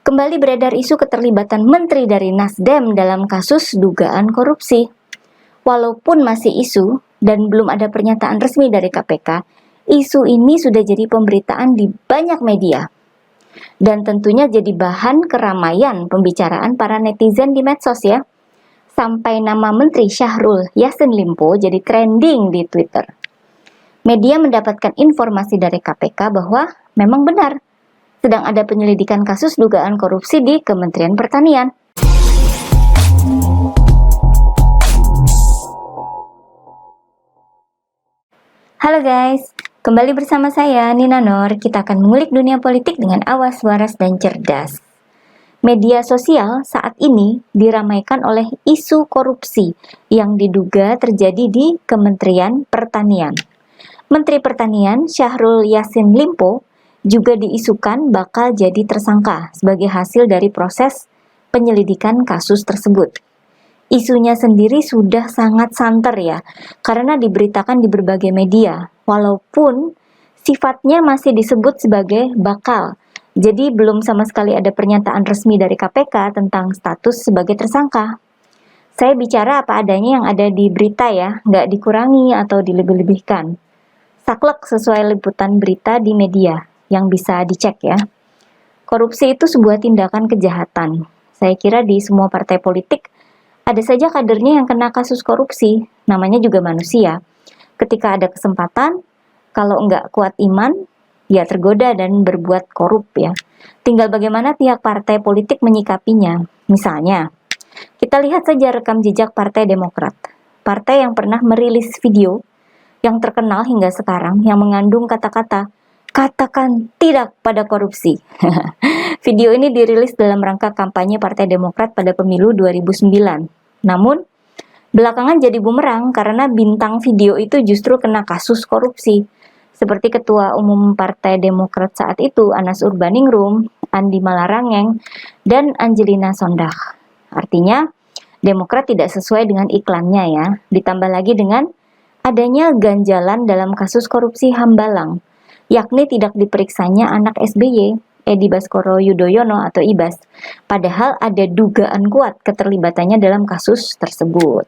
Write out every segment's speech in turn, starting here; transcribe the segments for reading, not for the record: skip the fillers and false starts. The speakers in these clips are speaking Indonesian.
Kembali beredar isu keterlibatan menteri dari Nasdem dalam kasus dugaan korupsi. Walaupun masih isu dan belum ada pernyataan resmi dari KPK, isu ini sudah jadi pemberitaan di banyak media. Dan tentunya jadi bahan keramaian pembicaraan para netizen di medsos ya. Sampai nama Menteri Syahrul Yassin Limpo jadi trending di Twitter. Media mendapatkan informasi dari KPK bahwa memang benar sedang ada penyelidikan kasus dugaan korupsi di Kementerian Pertanian. Halo guys, kembali bersama saya Nina Nur. Kita akan mengulik dunia politik dengan awas, waras, dan cerdas. Media sosial saat ini diramaikan oleh isu korupsi yang diduga terjadi di Kementerian Pertanian. Menteri Pertanian Syahrul Yassin Limpo juga diisukan bakal jadi tersangka sebagai hasil dari proses penyelidikan kasus tersebut. Isunya sendiri sudah sangat santer ya, karena diberitakan di berbagai media, walaupun sifatnya masih disebut sebagai bakal. Jadi belum sama sekali ada pernyataan resmi dari KPK tentang status sebagai tersangka. Saya bicara apa adanya yang ada di berita ya, nggak dikurangi atau dilebih-lebihkan. Saklek sesuai liputan berita di media yang bisa dicek ya. Korupsi itu sebuah tindakan kejahatan. Saya kira di semua partai politik ada saja kadernya yang kena kasus korupsi, namanya juga manusia. Ketika ada kesempatan, kalau nggak kuat iman, ya tergoda dan berbuat korup ya. Tinggal bagaimana pihak partai politik menyikapinya. Misalnya, kita lihat saja rekam jejak Partai Demokrat. Partai yang pernah merilis video yang terkenal hingga sekarang yang mengandung kata-kata "katakan tidak pada korupsi". Video ini dirilis dalam rangka kampanye Partai Demokrat pada pemilu 2009. Namun, belakangan jadi bumerang karena bintang video itu justru kena kasus korupsi. Seperti Ketua Umum Partai Demokrat saat itu, Anas Urbaningrum, Andi Malarangeng, dan Angelina Sondakh. Artinya, Demokrat tidak sesuai dengan iklannya ya. Ditambah lagi dengan adanya ganjalan dalam kasus korupsi Hambalang, yakni tidak diperiksanya anak SBY, Edi Baskoro Yudhoyono atau Ibas, padahal ada dugaan kuat keterlibatannya dalam kasus tersebut.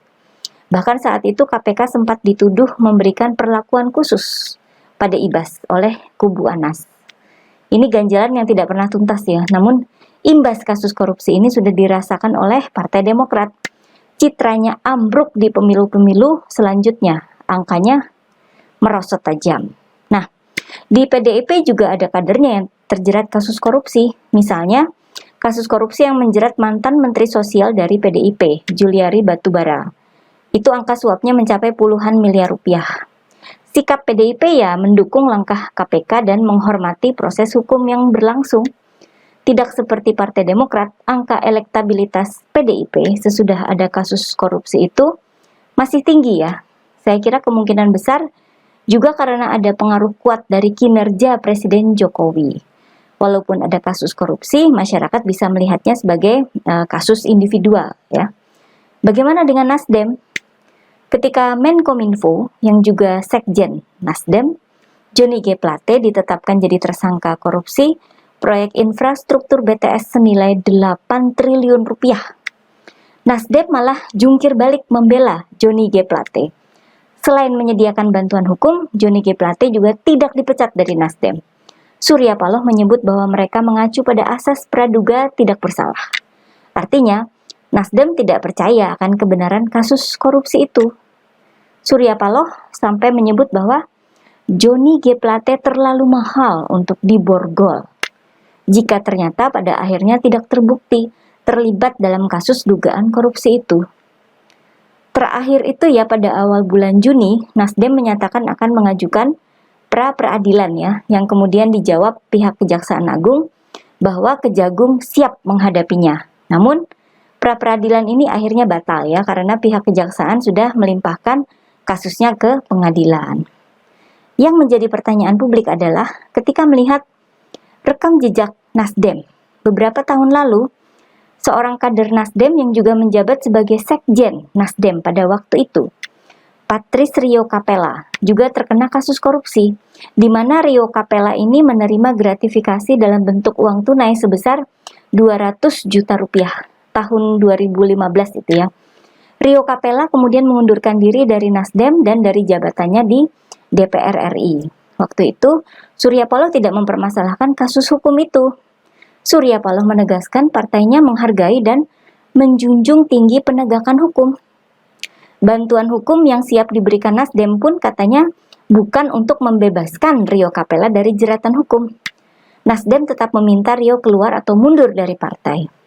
Bahkan saat itu KPK sempat dituduh memberikan perlakuan khusus pada Ibas oleh kubu Anas. Ini ganjalan yang tidak pernah tuntas ya, namun imbas kasus korupsi ini sudah dirasakan oleh Partai Demokrat. Citranya ambruk di pemilu-pemilu selanjutnya, angkanya merosot tajam. Nah, di PDIP juga ada kadernya yang terjerat kasus korupsi. Misalnya, kasus korupsi yang menjerat mantan Menteri Sosial dari PDIP, Juliari Batubara. Itu angka suapnya mencapai puluhan miliar rupiah. Sikap PDIP ya mendukung langkah KPK dan menghormati proses hukum yang berlangsung. Tidak seperti Partai Demokrat, angka elektabilitas PDIP sesudah ada kasus korupsi itu masih tinggi ya. Saya kira kemungkinan besar juga karena ada pengaruh kuat dari kinerja Presiden Jokowi. Walaupun ada kasus korupsi, masyarakat bisa melihatnya sebagai kasus individual ya. Bagaimana dengan Nasdem? Ketika Menkominfo yang juga Sekjen Nasdem, Johnny G. Plate ditetapkan jadi tersangka korupsi proyek infrastruktur BTS senilai 8 triliun rupiah. Nasdem malah jungkir balik membela Johnny G. Plate. Selain menyediakan bantuan hukum, Johnny G. Plate juga tidak dipecat dari Nasdem. Surya Paloh menyebut bahwa mereka mengacu pada asas praduga tidak bersalah. Artinya, Nasdem tidak percaya akan kebenaran kasus korupsi itu. Surya Paloh sampai menyebut bahwa Johnny G. Plate terlalu mahal untuk diborgol. Jika ternyata pada akhirnya tidak terbukti terlibat dalam kasus dugaan korupsi itu. Terakhir itu ya pada awal bulan Juni, Nasdem menyatakan akan mengajukan pra-peradilan ya, yang kemudian dijawab pihak Kejaksaan Agung bahwa Kejagung siap menghadapinya. Namun, pra-peradilan ini akhirnya batal ya, karena pihak Kejaksaan sudah melimpahkan kasusnya ke pengadilan. Yang menjadi pertanyaan publik adalah ketika melihat rekam jejak Nasdem beberapa tahun lalu, seorang kader Nasdem yang juga menjabat sebagai Sekjen Nasdem pada waktu itu, Patrice Rio Capella, juga terkena kasus korupsi, di mana Rio Capella ini menerima gratifikasi dalam bentuk uang tunai sebesar 200 juta rupiah tahun 2015 itu ya. Rio Capella kemudian mengundurkan diri dari Nasdem dan dari jabatannya di DPR RI. Waktu itu, Surya Paloh tidak mempermasalahkan kasus hukum itu. Surya Paloh menegaskan partainya menghargai dan menjunjung tinggi penegakan hukum. Bantuan hukum yang siap diberikan Nasdem pun katanya bukan untuk membebaskan Rio Capella dari jeratan hukum. Nasdem tetap meminta Rio keluar atau mundur dari partai.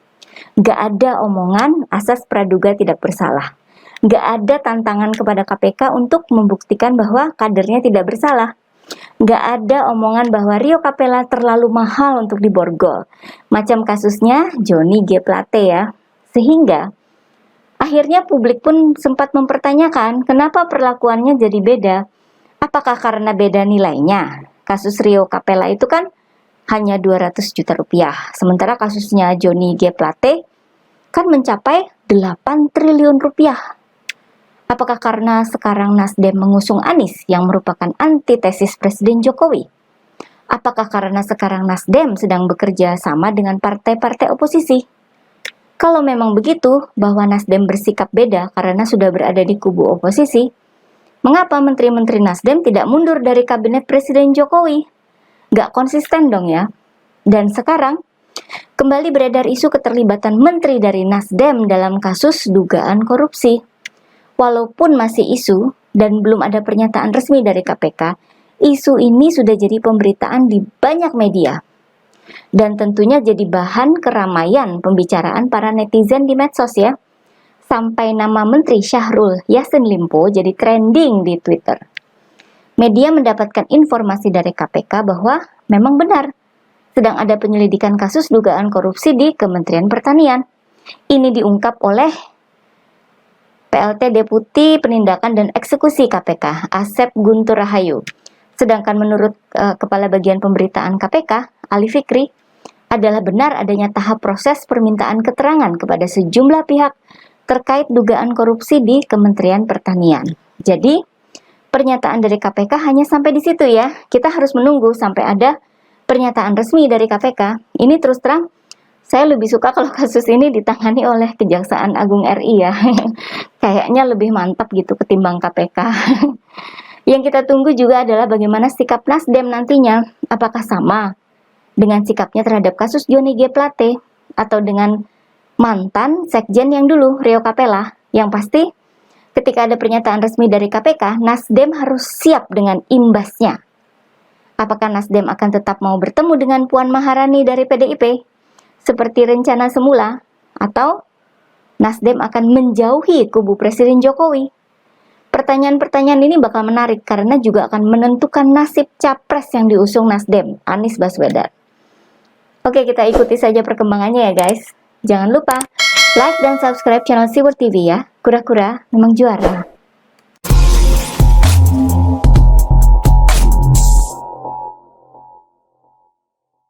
Gak ada omongan asas praduga tidak bersalah. Gak ada tantangan kepada KPK untuk membuktikan bahwa kadernya tidak bersalah. Gak ada omongan bahwa Rio Capella terlalu mahal untuk diborgol. Macam kasusnya Johnny G. Plate ya. Sehingga akhirnya publik pun sempat mempertanyakan kenapa perlakuannya jadi beda. Apakah karena beda nilainya? Kasus Rio Capella itu kan hanya 200 juta rupiah. Sementara kasusnya Johnny G. Plate kan mencapai 8 triliun rupiah. Apakah karena sekarang Nasdem mengusung Anies yang merupakan antitesis Presiden Jokowi? Apakah karena sekarang Nasdem sedang bekerja sama dengan partai-partai oposisi? Kalau memang begitu, bahwa Nasdem bersikap beda karena sudah berada di kubu oposisi, mengapa menteri-menteri Nasdem tidak mundur dari kabinet Presiden Jokowi? Gak konsisten dong ya. Dan sekarang, kembali beredar isu keterlibatan menteri dari Nasdem dalam kasus dugaan korupsi. Walaupun masih isu dan belum ada pernyataan resmi dari KPK, isu ini sudah jadi pemberitaan di banyak media. Dan tentunya jadi bahan keramaian pembicaraan para netizen di medsos ya. Sampai nama Menteri Syahrul Yassin Limpo jadi trending di Twitter. Media mendapatkan informasi dari KPK bahwa memang benar sedang ada penyelidikan kasus dugaan korupsi di Kementerian Pertanian. Ini diungkap oleh PLT Deputi Penindakan dan Eksekusi KPK, Asep Guntur Rahayu. Sedangkan menurut Kepala Bagian Pemberitaan KPK, Ali Fikri, adalah benar adanya tahap proses permintaan keterangan kepada sejumlah pihak terkait dugaan korupsi di Kementerian Pertanian. Jadi, pernyataan dari KPK hanya sampai di situ ya. Kita harus menunggu sampai ada pernyataan resmi dari KPK. Ini terus terang, saya lebih suka kalau kasus ini ditangani oleh Kejaksaan Agung RI ya. Kayaknya lebih mantap gitu ketimbang KPK. Yang kita tunggu juga adalah bagaimana sikap Nasdem nantinya. Apakah sama dengan sikapnya terhadap kasus Johnny G. Plate atau dengan mantan sekjen yang dulu, Rio Capella. Yang pasti, ketika ada pernyataan resmi dari KPK, Nasdem harus siap dengan imbasnya. Apakah Nasdem akan tetap mau bertemu dengan Puan Maharani dari PDIP seperti rencana semula, atau Nasdem akan menjauhi kubu Presiden Jokowi? Pertanyaan-pertanyaan ini bakal menarik karena juga akan menentukan nasib capres yang diusung Nasdem, Anies Baswedan. Oke, kita ikuti saja perkembangannya ya guys. Jangan lupa like dan subscribe channel Siwur TV ya. Kura-kura memang juara.